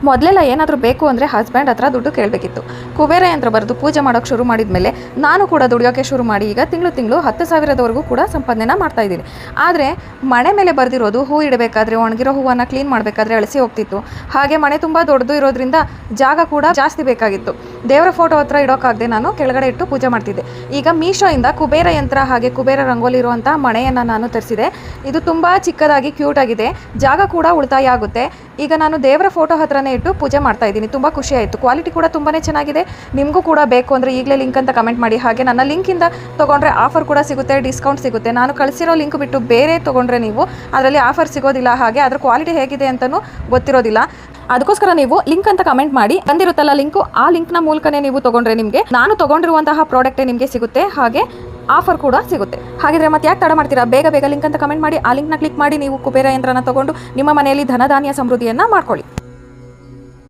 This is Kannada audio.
ಮೊದಲೆಲ್ಲ ಏನಾದರೂ ಬೇಕು ಅಂದರೆ ಹಸ್ಬೆಂಡ್ ಹತ್ರ ದುಡ್ಡು ಕೇಳಬೇಕಿತ್ತು. ಕುಬೇರ ಯಂತ್ರ ಬರೆದು ಪೂಜೆ ಮಾಡೋಕ್ಕೆ ಶುರು ಮಾಡಿದ ಮೇಲೆ ನಾನು ಕೂಡ ದುಡಿಯೋಕ್ಕೆ ಶುರು ಮಾಡಿ ಈಗ ತಿಂಗಳು 10,000ವರೆಗೂ ಕೂಡ ಸಂಪಾದನೆನ ಮಾಡ್ತಾಯಿದ್ದೀನಿ. ಆದರೆ ಮನೆ ಮೇಲೆ ಬರೆದಿರೋದು ಹೂ ಇಡಬೇಕಾದ್ರೆ ಒಣಗಿರೋ ಹೂವನ್ನು ಕ್ಲೀನ್ ಮಾಡಬೇಕಾದ್ರೆ ಅಳಿಸಿ ಹೋಗ್ತಿತ್ತು. ಹಾಗೆ ಮನೆ ತುಂಬ ದೊಡ್ಡದು ಇರೋದ್ರಿಂದ ಜಾಗ ಕೂಡ ಜಾಸ್ತಿ ಬೇಕಾಗಿತ್ತು. ದೇವರ ಫೋಟೋ ಹತ್ರ ಇಡೋಕ್ಕಾಗದೆ ನಾನು ಕೆಳಗಡೆ ಇಟ್ಟು ಪೂಜೆ ಮಾಡ್ತಿದ್ದೆ. ಈಗ ಮೀಶೋಯಿಂದ ಕುಬೇರ ಯಂತ್ರ ಹಾಗೆ ಕುಬೇರ ರಂಗೋಲಿ ಇರುವಂಥ ಮಣೆಯನ್ನು ನಾನು ತರಿಸಿದೆ. ಇದು ತುಂಬ ಚಿಕ್ಕದಾಗಿ ಕ್ಯೂಟ್ ಆಗಿದೆ, ಜಾಗ ಕೂಡ ಉಳಿತಾಯ ಆಗುತ್ತೆ. ಈಗ ನಾನು ದೇವರ ಫೋಟೋ ಹತ್ರನೇ ಇಟ್ಟು ಪೂಜೆ ಮಾಡ್ತಾ ಇದ್ದೀನಿ. ತುಂಬ ಖುಷಿ ಆಯಿತು. ಕ್ವಾಲಿಟಿ ಕೂಡ ತುಂಬಾ ಚೆನ್ನಾಗಿದೆ. ನಿಮಗೂ ಕೂಡ ಬೇಕು ಅಂದರೆ ಈಗಲೇ ಲಿಂಕ್ ಅಂತ ಕಮೆಂಟ್ ಮಾಡಿ. ಹಾಗೆ ನನ್ನ ಲಿಂಕಿಂದ ತೊಗೊಂಡ್ರೆ ಆಫರ್ ಕೂಡ ಸಿಗುತ್ತೆ, ಡಿಸ್ಕೌಂಟ್ ಸಿಗುತ್ತೆ. ನಾನು ಕಳಿಸಿರೋ ಲಿಂಕ್ ಬಿಟ್ಟು ಬೇರೆ ತೊಗೊಂಡ್ರೆ ನೀವು ಅದರಲ್ಲಿ ಆಫರ್ ಸಿಗೋದಿಲ್ಲ, ಹಾಗೆ ಅದರ ಕ್ವಾಲಿಟಿ ಹೇಗಿದೆ ಅಂತಲೂ ಗೊತ್ತಿರೋದಿಲ್ಲ. ಅದಕ್ಕೋಸ್ಕರ ನೀವು ಲಿಂಕ್ ಅಂತ ಕಮೆಂಟ್ ಮಾಡಿ, ಬಂದಿರುತ್ತಲ್ಲ ಲಿಂಕು, ಆ ಲಿಂಕ್ನ ಮೂಲಕನೇ ನೀವು ತೊಗೊಂಡ್ರೆ ನಿಮಗೆ ನಾನು ತೊಗೊಂಡಿರುವಂತಹ ಪ್ರಾಡಕ್ಟೇ ನಿಮಗೆ ಸಿಗುತ್ತೆ, ಹಾಗೆ ಆಫರ್ ಕೂಡ ಸಿಗುತ್ತೆ. ಹಾಗಿದ್ರೆ ಮತ್ತೆ ಯಾಕೆ ತಡ ಮಾಡ್ತೀರಾ? ಬೇಗ ಲಿಂಕ್ ಅಂತ ಕಮೆಂಟ್ ಮಾಡಿ, ಆ ಲಿಂಕ್ನ ಕ್ಲಿಕ್ ಮಾಡಿ ನೀವು ಕುಬೇರ ಯಂತ್ರನ ತೊಗೊಂಡು ನಿಮ್ಮ ಮನೆಯಲ್ಲಿ ಧನಧಾನ್ಯ ಸಮೃದ್ಧಿಯನ್ನು ಮಾಡ್ಕೊಳ್ಳಿ.